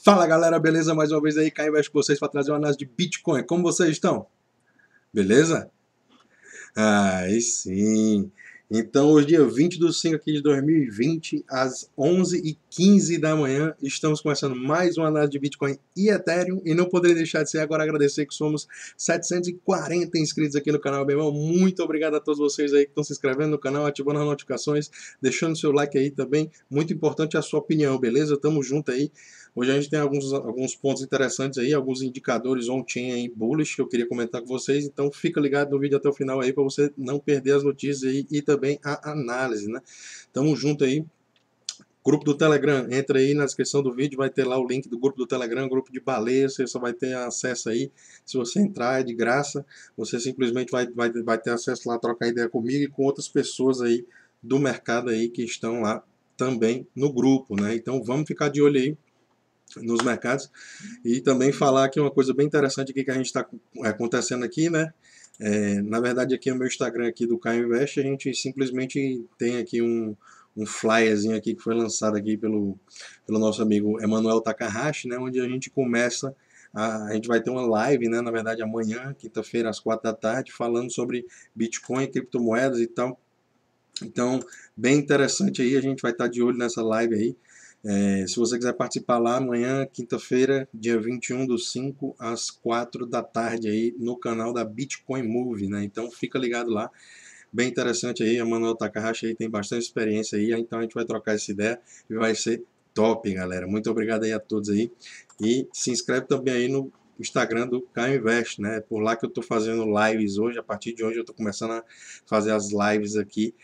Fala galera, beleza? Mais uma vez aí, Caio Invest com vocês para trazer uma análise de Bitcoin. Como vocês estão? Beleza? Aí sim. Então, hoje, dia 20 de 5 aqui de 2020, às 11h15 da manhã, estamos começando mais uma análise de Bitcoin e Ethereum. E não poderia deixar de ser agora agradecer que somos 740 inscritos aqui no canal, meu irmão. Muito obrigado a todos vocês aí que estão se inscrevendo no canal, ativando as notificações, deixando seu like aí também. Muito importante a sua opinião, beleza? Tamo junto aí. Hoje a gente tem alguns pontos interessantes aí, alguns indicadores on-chain aí bullish que eu queria comentar com vocês, então fica ligado no vídeo até o final aí para você não perder as notícias aí e também a análise, né? Tamo junto aí. Grupo do Telegram, entra aí na descrição do vídeo, vai ter lá o link do grupo do Telegram, grupo de baleia, você só vai ter acesso aí, se você entrar é de graça, você simplesmente vai ter acesso lá, trocar ideia comigo e com outras pessoas aí do mercado aí que estão lá também no grupo, né? Então vamos ficar de olho aí nos mercados e também falar aqui uma coisa bem interessante aqui que a gente está acontecendo aqui, né? Na verdade aqui no meu Instagram aqui do Caio Invest, a gente simplesmente tem aqui um flyerzinho aqui que foi lançado aqui pelo nosso amigo Emanuel Takahashi, né? Onde a gente começa a gente vai ter uma live, né? Na verdade amanhã, quinta-feira às 4 da tarde, falando sobre Bitcoin, criptomoedas e tal. Então, bem interessante aí, a gente vai estar de olho nessa live aí. Se você quiser participar lá amanhã, quinta-feira, dia 21 do 5, às 4 da tarde aí, no canal da Bitcoin Move, né? Então fica ligado lá, bem interessante aí, a Manuel Takahashi aí tem bastante experiência aí, então a gente vai trocar essa ideia e vai ser top, galera. Muito obrigado aí a todos aí. E se inscreve também aí no Instagram do Caio Invest, né? Por lá que eu tô fazendo lives hoje, a partir de hoje eu tô começando a fazer as lives aqui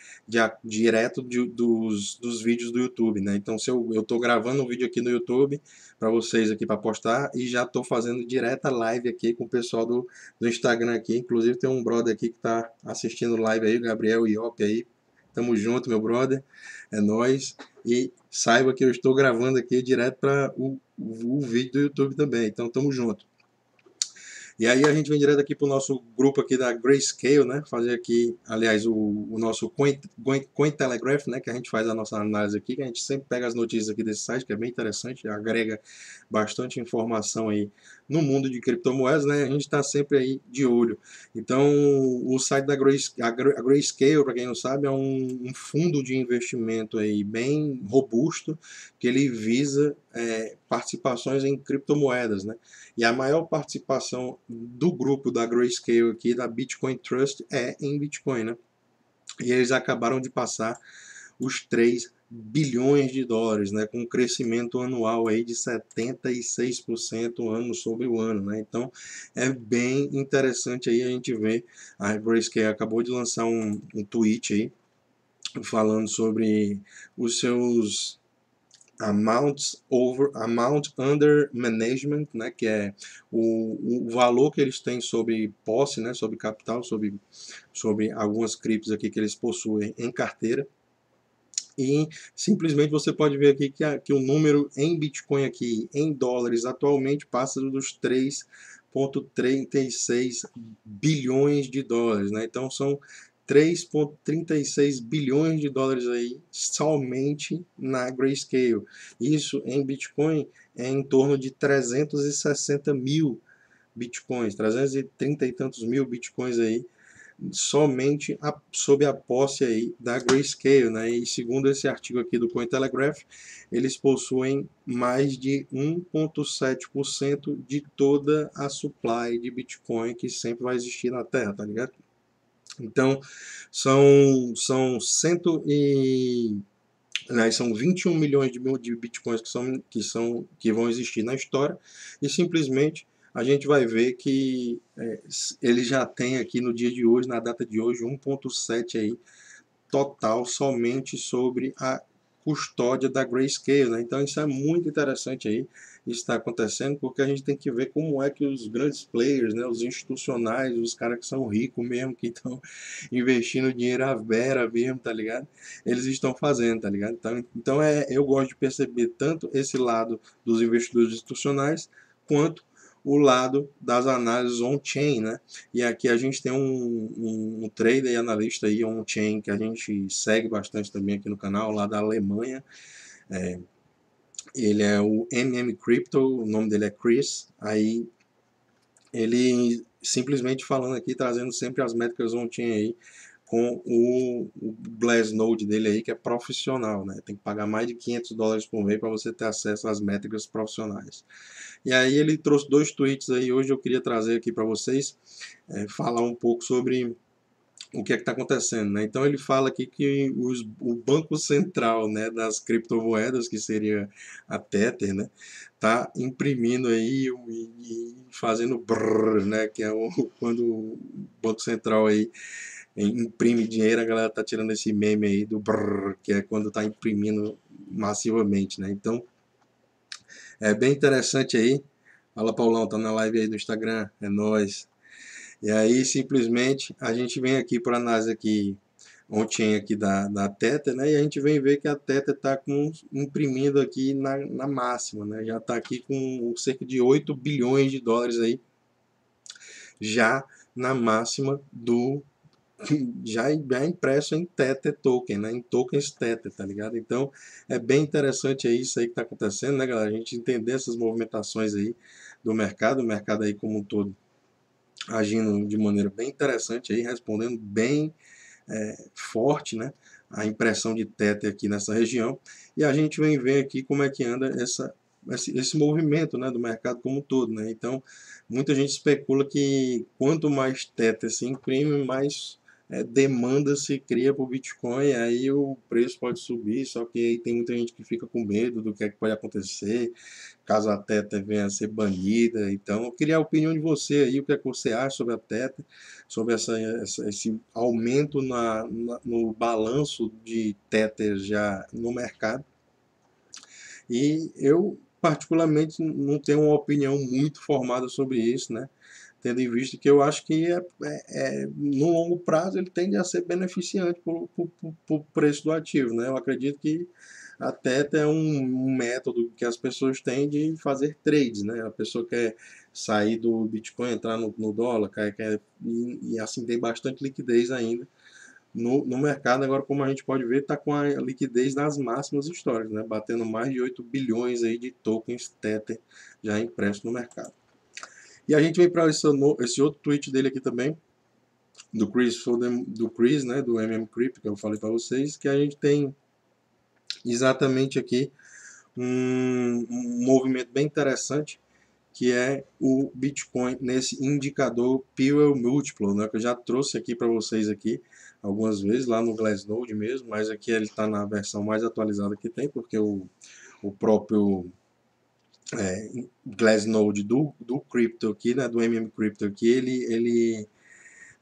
direto dos vídeos do YouTube, né? Então se eu tô gravando um vídeo aqui no YouTube para vocês aqui para postar e já tô fazendo direta live aqui com o pessoal do Instagram aqui, inclusive tem um brother aqui que tá assistindo live aí, o Gabriel Iop aí, tamo junto meu brother, é nóis, e saiba que eu estou gravando aqui direto para o vídeo do YouTube também, então tamo junto. E aí a gente vem direto aqui para o nosso grupo aqui da Grayscale, né? Fazer aqui, aliás, o nosso Cointelegraph, né? Que a gente faz a nossa análise aqui, que a gente sempre pega as notícias aqui desse site, que é bem interessante, agrega bastante informação aí no mundo de criptomoedas, né? A gente está sempre aí de olho. Então, o site da Grayscale, para quem não sabe, é um fundo de investimento aí bem robusto, que ele visa participações em criptomoedas, né? E a maior participação do grupo da Grayscale aqui, da Bitcoin Trust, é em Bitcoin, né? E eles acabaram de passar os 3 bilhões de dólares, né? Com um crescimento anual aí de 76% ano sobre o ano, né? Então, é bem interessante aí a gente ver, a Grayscale acabou de lançar um tweet aí, falando sobre os seus amount under management, né, que é o valor que eles têm sobre posse, né, sobre capital, sobre algumas criptos aqui que eles possuem em carteira. E simplesmente você pode ver aqui que o número em Bitcoin aqui, em dólares, atualmente passa dos 3,36 bilhões de dólares, né? Então são 3,36 bilhões de dólares aí somente na Grayscale. Isso em Bitcoin é em torno de 360 mil Bitcoins, 330 e tantos mil Bitcoins aí somente sob a posse aí da Grayscale, né? E segundo esse artigo aqui do Cointelegraph, eles possuem mais de 1,7% de toda a supply de Bitcoin que sempre vai existir na Terra, tá ligado? Então, são são 21 milhões de bitcoins que vão existir na história e simplesmente a gente vai ver que ele já tem aqui no dia de hoje, na data de hoje, 1,7 aí total somente sobre a custódia da Grayscale, né? Então isso é muito interessante aí, isso está acontecendo porque a gente tem que ver como é que os grandes players, né, os institucionais, os caras que são ricos mesmo, que estão investindo dinheiro à vera mesmo, tá ligado? Eles estão fazendo, tá ligado? Então eu gosto de perceber tanto esse lado dos investidores institucionais quanto o lado das análises on-chain, né? E aqui a gente tem um trader e analista aí on-chain que a gente segue bastante também aqui no canal, lá da Alemanha. Ele é o MM Crypto, o nome dele é Chris. Aí ele simplesmente falando aqui, trazendo sempre as métricas on-chain aí, com o Glassnode dele aí, que é profissional, né? Tem que pagar mais de US$ 500 por mês para você ter acesso às métricas profissionais. E aí ele trouxe dois tweets aí, hoje eu queria trazer aqui para vocês, falar um pouco sobre o que é que está acontecendo, né? Então ele fala aqui que o Banco Central, né, das criptomoedas, que seria a Tether, né, tá imprimindo aí e fazendo brrr, né, que é quando o Banco Central aí imprime dinheiro, a galera tá tirando esse meme aí do brrr, que é quando tá imprimindo massivamente, né? Então é bem interessante aí. Fala, Paulão, tá na live aí do Instagram, é nóis. E aí, simplesmente, a gente vem aqui para análise aqui, ontem aqui da Tether, né? E a gente vem ver que a Tether está imprimindo aqui na máxima, né? Já está aqui com cerca de US$ 8 bilhões aí, já na máxima do já impresso em Tether Token, né? Em tokens Tether, tá ligado? Então é bem interessante aí isso aí que está acontecendo, né, galera? A gente entender essas movimentações aí do mercado, o mercado aí como um todo agindo de maneira bem interessante aí, respondendo bem forte, né, a impressão de Tether aqui nessa região. E a gente vem ver aqui como é que anda esse movimento, né, do mercado como um todo, né? Então, muita gente especula que quanto mais Tether se imprime, mais demanda se cria para o Bitcoin, aí o preço pode subir, só que aí tem muita gente que fica com medo do que é que pode acontecer, caso a Tether venha a ser banida. Então, eu queria a opinião de você aí, o que é que você acha sobre a Tether, sobre esse aumento no balanço de Tether já no mercado. E eu, particularmente, não tenho uma opinião muito formada sobre isso, né? Tendo em vista que eu acho que no longo prazo ele tende a ser beneficiante para o preço do ativo, né? Eu acredito que a Tether é um método que as pessoas têm de fazer trades, né? A pessoa quer sair do Bitcoin, entrar no dólar, e assim tem bastante liquidez ainda no mercado. Agora, como a gente pode ver, está com a liquidez nas máximas históricas, né? Batendo mais de 8 bilhões aí de tokens Tether já impressos no mercado. E a gente vem para esse outro tweet dele aqui também, do Chris, né, do MM Crypto, que eu falei para vocês, que a gente tem exatamente aqui um movimento bem interessante, que é o Bitcoin nesse indicador Pewell Multiple, né, que eu já trouxe aqui para vocês aqui algumas vezes, lá no Glassnode mesmo, mas aqui ele está na versão mais atualizada que tem, porque o próprio Glassnode do Crypto aqui, né, do MM Crypto aqui, ele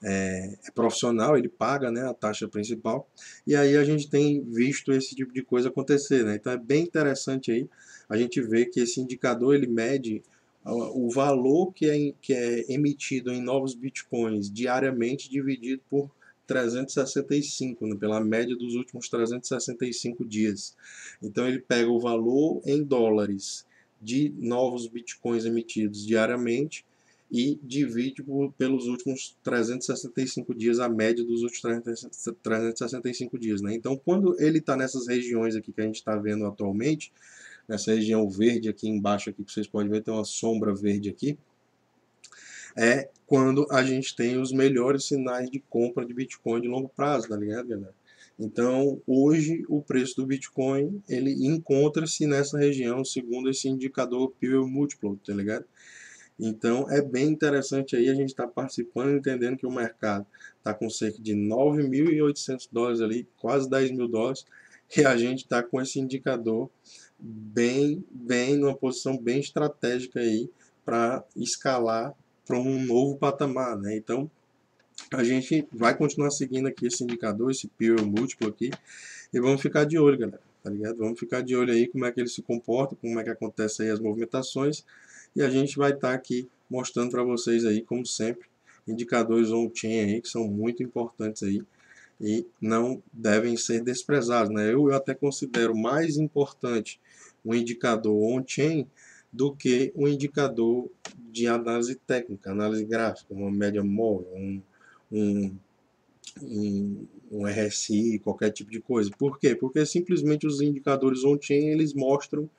é profissional, ele paga, né, a taxa principal, e aí a gente tem visto esse tipo de coisa acontecer, né? Então é bem interessante aí a gente ver que esse indicador ele mede o valor que é emitido em novos bitcoins diariamente dividido por 365, né, pela média dos últimos 365 dias. Então ele pega o valor em dólares de novos bitcoins emitidos diariamente e divide pelos últimos 365 dias, a média dos últimos 365 dias, né? Então, quando ele está nessas regiões aqui que a gente está vendo atualmente, nessa região verde aqui embaixo, aqui que vocês podem ver, tem uma sombra verde aqui, é quando a gente tem os melhores sinais de compra de Bitcoin de longo prazo, tá ligado, galera? Então, hoje, o preço do Bitcoin, ele encontra-se nessa região, segundo esse indicador Pewell Multiple, tá ligado? Então é bem interessante aí a gente estar participando, entendendo que o mercado está com cerca de US$ 9.800 ali, quase US$ 10.000, e a gente está com esse indicador numa posição bem estratégica aí para escalar para um novo patamar, né? Então a gente vai continuar seguindo aqui esse indicador, esse peer múltiplo aqui, e vamos ficar de olho, galera, tá ligado? Vamos ficar de olho aí como é que ele se comporta, como é que acontece aí as movimentações, e a gente vai estar aqui mostrando para vocês aí, como sempre, indicadores on-chain aí que são muito importantes aí e não devem ser desprezados, né? Eu até considero mais importante um indicador on-chain do que um indicador de análise técnica, análise gráfica, uma média móvel, um, um RSI, qualquer tipo de coisa. Por quê? Porque simplesmente os indicadores on-chain eles mostram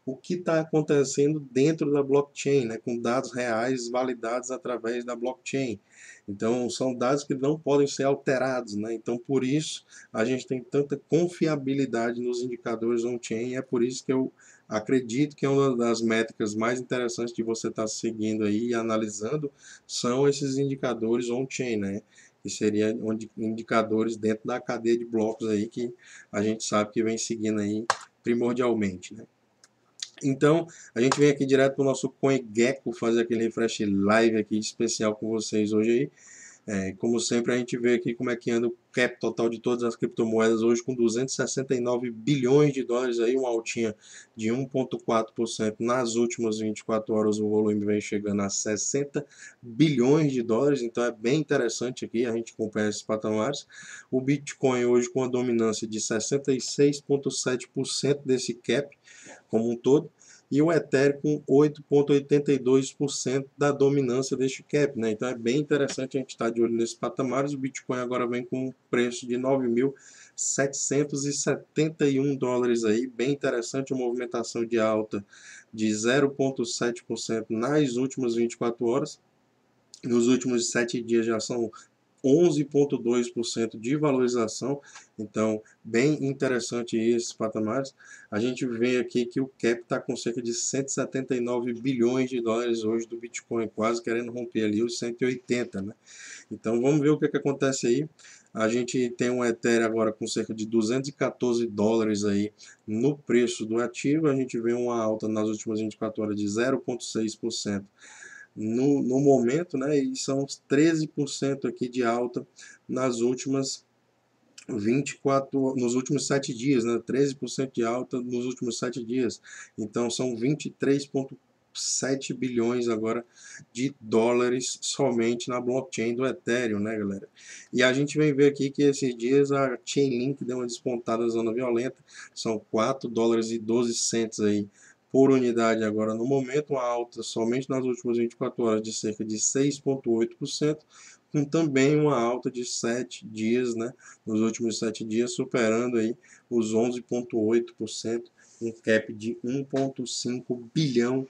o que está acontecendo dentro da blockchain, né, com dados reais validados através da blockchain. Então, são dados que não podem ser alterados, né? Então, por isso, a gente tem tanta confiabilidade nos indicadores on-chain, e é por isso que eu acredito que é uma das métricas mais interessantes de você estar seguindo aí e analisando são esses indicadores on-chain, né? Que seriam indicadores dentro da cadeia de blocos aí que a gente sabe que vem seguindo aí primordialmente, né? Então, a gente vem aqui direto para o nosso CoinGecko fazer aquele refresh live aqui especial com vocês hoje aí. Como sempre, a gente vê aqui como é que anda o cap total de todas as criptomoedas hoje com 269 bilhões de dólares, aí, uma altinha de 1,4%. Nas últimas 24 horas, o volume vem chegando a 60 bilhões de dólares, então é bem interessante aqui a gente acompanhar esses patamares. O Bitcoin hoje com a dominância de 66,7% desse cap como um todo, e o Ethereum com 8,82% da dominância deste cap, né? Então é bem interessante a gente estar de olho nesses patamares. O Bitcoin agora vem com um preço de 9.771 dólares aí, bem interessante, uma movimentação de alta de 0,7% nas últimas 24 horas. Nos últimos 7 dias já são 11,2% de valorização, então bem interessante esses patamares. A gente vê aqui que o cap está com cerca de 179 bilhões de dólares hoje do Bitcoin, quase querendo romper ali os 180, né? Então vamos ver o que acontece aí. A gente tem um Ethereum agora com cerca de 214 dólares aí no preço do ativo. A gente vê uma alta nas últimas 24 horas de 0,6% no momento, né? E são 13% aqui de alta nas últimas 24, nos últimos 7 dias, né? 13% de alta nos últimos 7 dias. Então são 23,7 bilhões agora de dólares somente na blockchain do Ethereum, né, galera? E a gente vem ver aqui que esses dias a Chainlink deu uma despontada na zona violenta, são 4 dólares e 12 cents aí por unidade agora no momento, uma alta somente nas últimas 24 horas de cerca de 6,8%, com também uma alta de 7 dias, né, nos últimos 7 dias, superando aí os 11,8%, um cap de 1,5 bilhão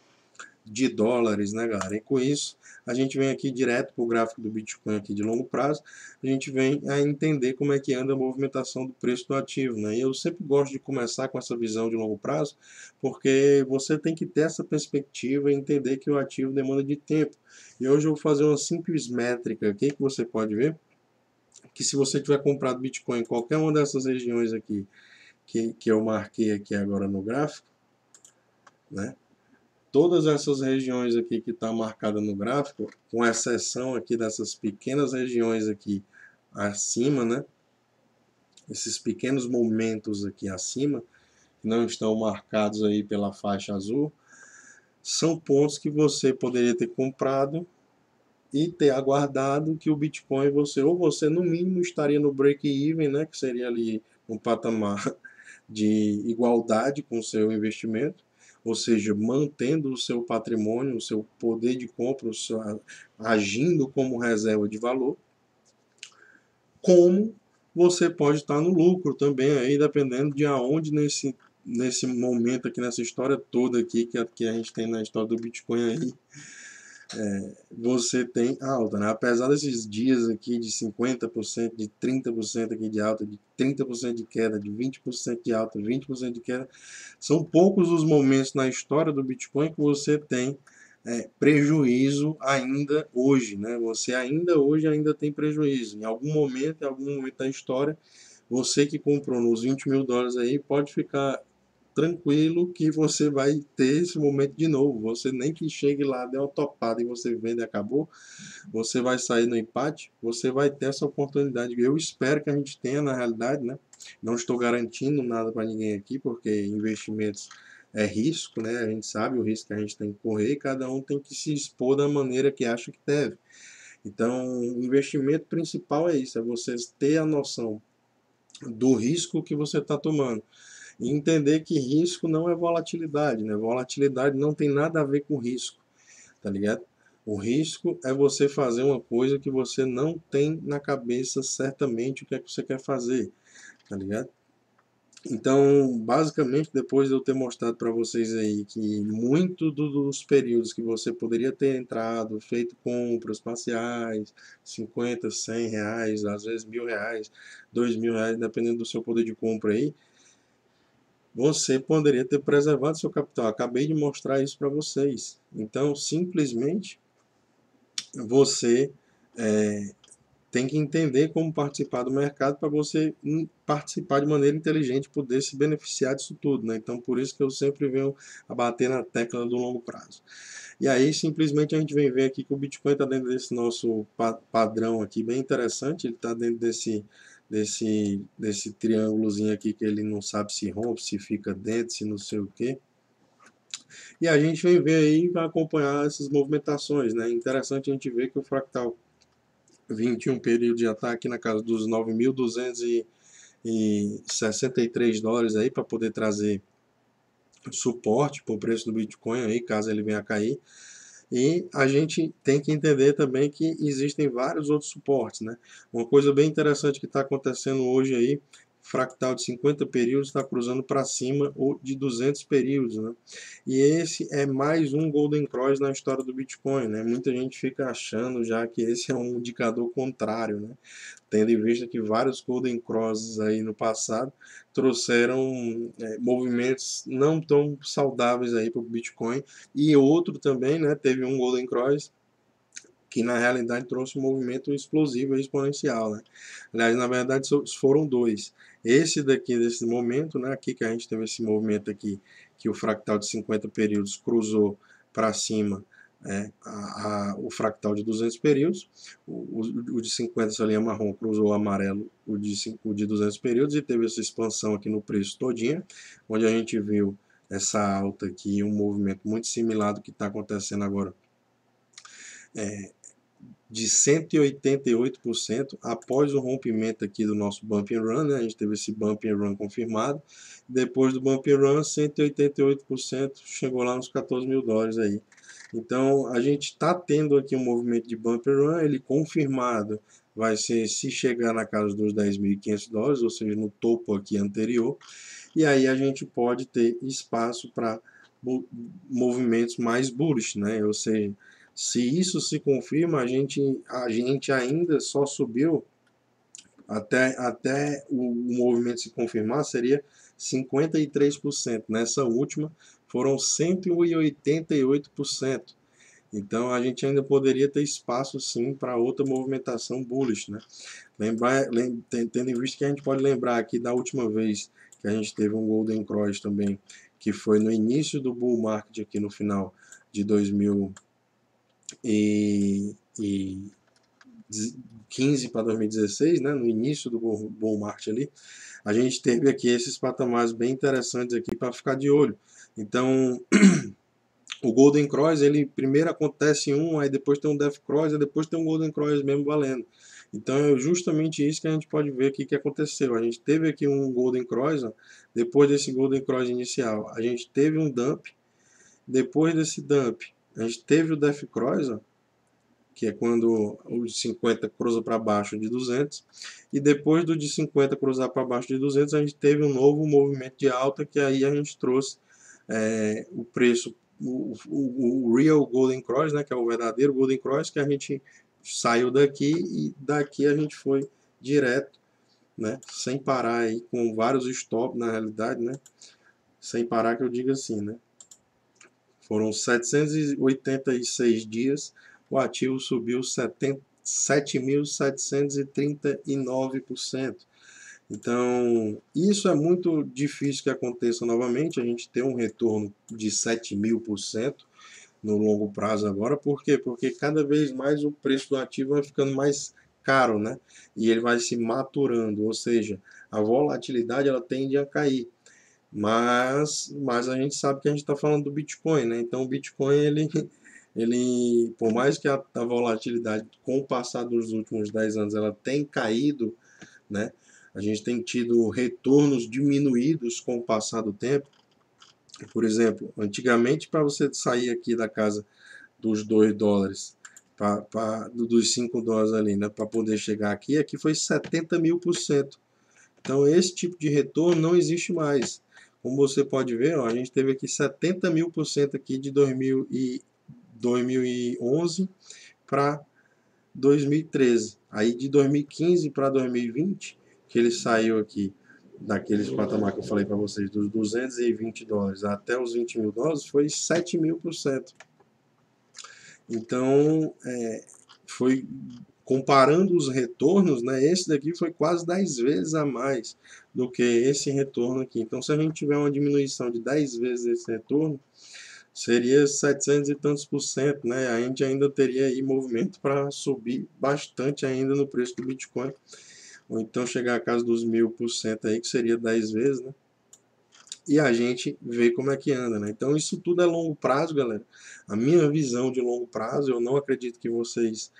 de dólares, né, galera? E com isso, a gente vem aqui direto para o gráfico do Bitcoin aqui de longo prazo, a gente vem a entender como é que anda a movimentação do preço do ativo, né? E eu sempre gosto de começar com essa visão de longo prazo, porque você tem que ter essa perspectiva e entender que o ativo demanda de tempo. E hoje eu vou fazer uma simples métrica aqui que você pode ver, que se você tiver comprado Bitcoin em qualquer uma dessas regiões aqui, que eu marquei aqui agora no gráfico, né? Todas essas regiões aqui que está marcada no gráfico, com exceção aqui dessas pequenas regiões aqui acima, né? Esses pequenos momentos aqui acima, que não estão marcados aí pela faixa azul, são pontos que você poderia ter comprado e ter aguardado que o Bitcoin você no mínimo estaria no break-even, né? Que seria ali um patamar de igualdade com o seu investimento, ou seja, mantendo o seu patrimônio, o seu poder de compra, agindo como reserva de valor, como você pode estar no lucro também, aí dependendo de aonde nesse momento aqui, nessa história toda aqui que a gente tem na história do Bitcoin aí, você tem alta, né? Apesar desses dias aqui de 50%, de 30% aqui de alta, de 30% de queda, de 20% de alta, 20% de queda, são poucos os momentos na história do Bitcoin que você tem prejuízo ainda hoje, né? Você ainda hoje tem prejuízo. Em algum momento da história, você que comprou nos 20 mil dólares aí pode ficar tranquilo que você vai ter esse momento de novo. Você nem que chegue lá, dê uma topada e você vende e acabou, você vai sair no empate, você vai ter essa oportunidade. Eu espero que a gente tenha, na realidade, né? Não estou garantindo nada para ninguém aqui, porque investimentos é risco, né? A gente sabe o risco que a gente tem que correr e cada um tem que se expor da maneira que acha que deve. Então, o investimento principal é isso, é você ter a noção do risco que você está tomando. E entender que risco não é volatilidade, né? Volatilidade não tem nada a ver com risco, tá ligado? O risco é você fazer uma coisa que você não tem na cabeça certamente o que é que você quer fazer, tá ligado? Então, basicamente, depois de eu ter mostrado para vocês aí que muito dos períodos que você poderia ter entrado, feito compras parciais, 50, 100 reais, às vezes R$ 1.000, R$ 2.000, dependendo do seu poder de compra aí, você poderia ter preservado seu capital. Acabei de mostrar isso para vocês. Então, simplesmente, você tem que entender como participar do mercado para você participar de maneira inteligente e poder se beneficiar disso tudo, né? Então, por isso que eu sempre venho a bater na tecla do longo prazo. E aí, simplesmente, a gente vem ver aqui que o Bitcoin está dentro desse nosso padrão aqui, bem interessante. Ele está dentro desse triângulozinho aqui que ele não sabe se rompe, se fica dentro, se não sei o quê. E a gente vem ver aí e vai acompanhar essas movimentações, né? Interessante a gente ver que o fractal 21 período já está aqui na casa dos 9.263 dólares aí para poder trazer suporte para o preço do Bitcoin aí, caso ele venha a cair. E a gente tem que entender também que existem vários outros suportes, né? Uma coisa bem interessante que está acontecendo hoje aí, fractal de 50 períodos está cruzando para cima o de 200 períodos, né? E esse é mais um Golden Cross na história do Bitcoin, né? Muita gente fica achando já que esse é um indicador contrário, né? Tendo em vista que vários Golden Crosses aí no passado trouxeram movimentos não tão saudáveis aí para o Bitcoin, e outro também, né, teve um Golden Cross que na realidade trouxe um movimento explosivo e exponencial, né? Aliás, na verdade foram dois. Esse daqui, desse momento, né, aqui que a gente teve esse movimento aqui, que o fractal de 50 períodos cruzou para cima, o fractal de 200 períodos, o de 50 essa linha marrom cruzou o amarelo, o de 200 períodos, e teve essa expansão aqui no preço todinha, onde a gente viu essa alta aqui, um movimento muito similar do que está acontecendo agora, de 188% após o rompimento aqui do nosso bump and run, né? A gente teve esse bump and run confirmado. Depois do bump and run, 188% chegou lá nos 14 mil dólares aí. Então a gente está tendo aqui um movimento de bump and run, ele confirmado vai ser se chegar na casa dos 10.500 dólares, ou seja, no topo aqui anterior. E aí a gente pode ter espaço para movimentos mais bullish, né? Ou seja, se isso se confirma, a gente ainda só subiu até o movimento se confirmar, seria 53%. Nessa última foram 188%. Então a gente ainda poderia ter espaço sim para outra movimentação bullish, né? Tendo em vista que a gente pode lembrar aqui da última vez que a gente teve um Golden Cross também, que foi no início do bull market aqui no final de 2015 para 2016, né, no início do bull market ali, a gente teve aqui esses patamares bem interessantes aqui para ficar de olho. Então, o Golden Cross, ele primeiro acontece um, aí depois tem um Death Cross, aí depois tem um Golden Cross mesmo valendo. Então é justamente isso que a gente pode ver aqui que aconteceu. A gente teve aqui um Golden Cross, ó, depois desse Golden Cross inicial, a gente teve um dump, depois desse dump, a gente teve o Death Cross, ó, que é quando o de 50 cruza para baixo de 200, e depois do de 50 cruzar para baixo de 200, a gente teve um novo movimento de alta, que aí a gente trouxe o preço, o Real Golden Cross, né, que é o verdadeiro Golden Cross, que a gente saiu daqui e daqui a gente foi direto, né, sem parar aí, com vários stops na realidade, né, sem parar que eu digo assim, né. Foram 786 dias, o ativo subiu 7.739%. Então, isso é muito difícil que aconteça novamente, a gente ter um retorno de 7.000% no longo prazo agora. Por quê? Porque cada vez mais o preço do ativo vai ficando mais caro, né? E ele vai se maturando, ou seja, a volatilidade ela tende a cair. Mas a gente sabe que a gente está falando do Bitcoin, né? Então o Bitcoin, ele por mais que a volatilidade com o passar dos últimos 10 anos ela tem caído, né? A gente tem tido retornos diminuídos com o passar do tempo. Por exemplo, antigamente para você sair aqui da casa dos 2 dólares, dos 5 dólares ali, né? Para poder chegar aqui foi 70.000%. Então esse tipo de retorno não existe mais. Como você pode ver, ó, a gente teve aqui 70.000% aqui de 2011 para 2013. Aí de 2015 para 2020, que ele saiu aqui daqueles patamar que eu falei para vocês, dos $220 até os $20.000, foi 7.000%. Então, foi comparando os retornos, né, esse daqui foi quase 10 vezes a mais do que esse retorno aqui. Então, se a gente tiver uma diminuição de 10 vezes esse retorno, seria 700 e tantos por cento, né? A gente ainda teria aí movimento para subir bastante ainda no preço do Bitcoin, ou então chegar a casa dos 1.000% aí, que seria 10 vezes, né? E a gente vê como é que anda, né? Então isso tudo é longo prazo, galera. A minha visão de longo prazo, eu não acredito que vocês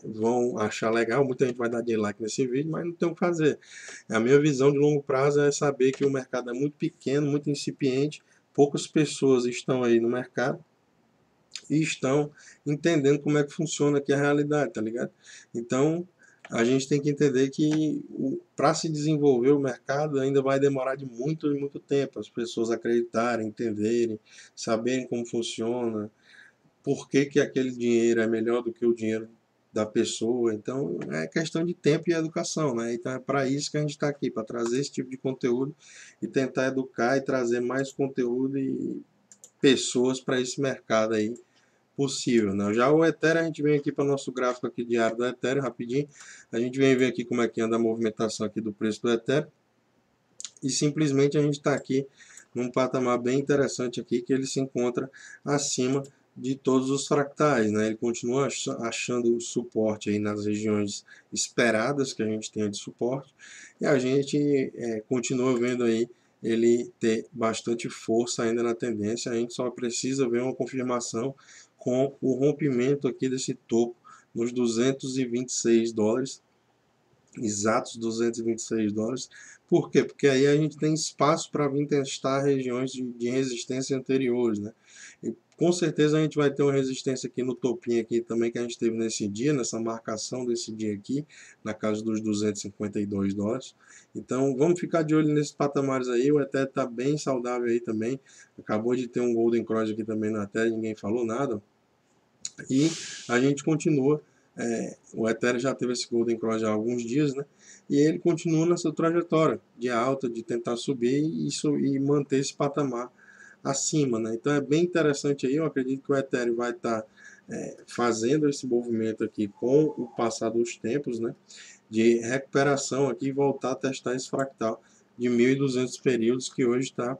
vão achar legal. Muita gente vai dar dislike nesse vídeo, mas não tem o que fazer. A minha visão de longo prazo é saber que o mercado é muito pequeno, muito incipiente, poucas pessoas estão aí no mercado e estão entendendo como é que funciona aqui a realidade, tá ligado? Então, a gente tem que entender que para se desenvolver o mercado ainda vai demorar de muito e muito tempo. As pessoas acreditarem, entenderem, saberem como funciona, por que que aquele dinheiro é melhor do que o dinheiro da pessoa. Então, é questão de tempo e educação, né? Então, é para isso que a gente está aqui, para trazer esse tipo de conteúdo e tentar educar e trazer mais conteúdo e pessoas para esse mercado aí possível, né? Já o Ethereum, a gente vem aqui para o nosso gráfico aqui diário do Ethereum, rapidinho. A gente vem ver aqui como é que anda a movimentação aqui do preço do Ethereum. E simplesmente a gente está aqui num patamar bem interessante aqui, que ele se encontra acima de todos os fractais, né? Ele continua achando suporte aí nas regiões esperadas que a gente tenha de suporte. E a gente continua vendo aí ele ter bastante força ainda na tendência. A gente só precisa ver uma confirmação com o rompimento aqui desse topo nos $226, exatos $226. Por quê? Porque aí a gente tem espaço para vir testar regiões de resistência anteriores, né? E com certeza a gente vai ter uma resistência aqui no topinho aqui também que a gente teve nesse dia, nessa marcação desse dia aqui, na casa dos $252. Então vamos ficar de olho nesses patamares aí. O Ethereum está bem saudável aí também. Acabou de ter um Golden Cross aqui também na tela, ninguém falou nada. E a gente continua, o Ethereum já teve esse Golden Cross há alguns dias, né? E ele continua nessa trajetória de alta, de tentar subir e manter esse patamar acima, né? Então é bem interessante aí, eu acredito que o Ethereum vai estar fazendo esse movimento aqui com o passar dos tempos, né? De recuperação aqui e voltar a testar esse fractal de 1.200 períodos que hoje está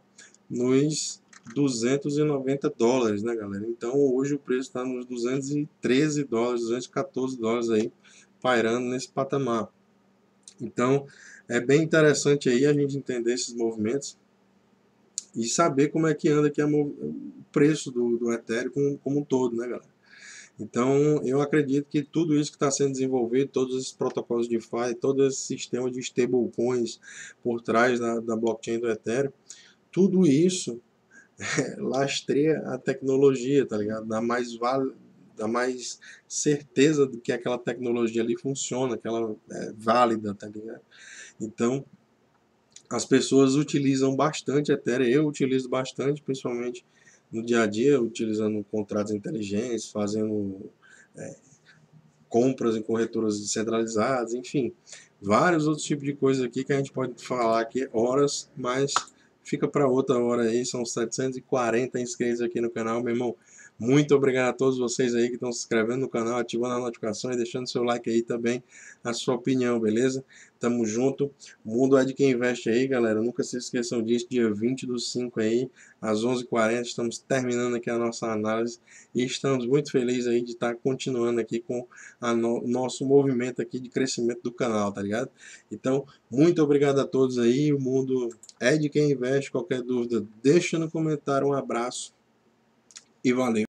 nos $290, né, galera? Então hoje o preço está nos $213, $214 aí, pairando nesse patamar. Então é bem interessante aí a gente entender esses movimentos e saber como é que anda aqui o preço do Ethereum como um todo, né, galera? Então, eu acredito que tudo isso que está sendo desenvolvido, todos esses protocolos de DeFi, todo esse sistema de stablecoins por trás da blockchain do Ethereum, tudo isso lastreia a tecnologia, tá ligado? Dá mais certeza de que aquela tecnologia ali funciona, que ela é válida, tá ligado? Então, as pessoas utilizam bastante Ethereum, eu utilizo bastante, principalmente no dia a dia, utilizando contratos inteligentes, fazendo compras em corretoras descentralizadas, enfim, vários outros tipos de coisas aqui que a gente pode falar aqui horas, mas fica para outra hora aí. São 740 inscritos aqui no canal, meu irmão. Muito obrigado a todos vocês aí que estão se inscrevendo no canal, ativando a notificação e deixando seu like aí também, a sua opinião, beleza? Tamo junto. O mundo é de quem investe aí, galera. Nunca se esqueçam disso. Dia 20/5 aí, às 11h40, estamos terminando aqui a nossa análise e estamos muito felizes aí de estar continuando aqui com nosso movimento aqui de crescimento do canal, tá ligado? Então, muito obrigado a todos aí. O mundo é de quem investe. Qualquer dúvida, deixa no comentário. Um abraço e valeu.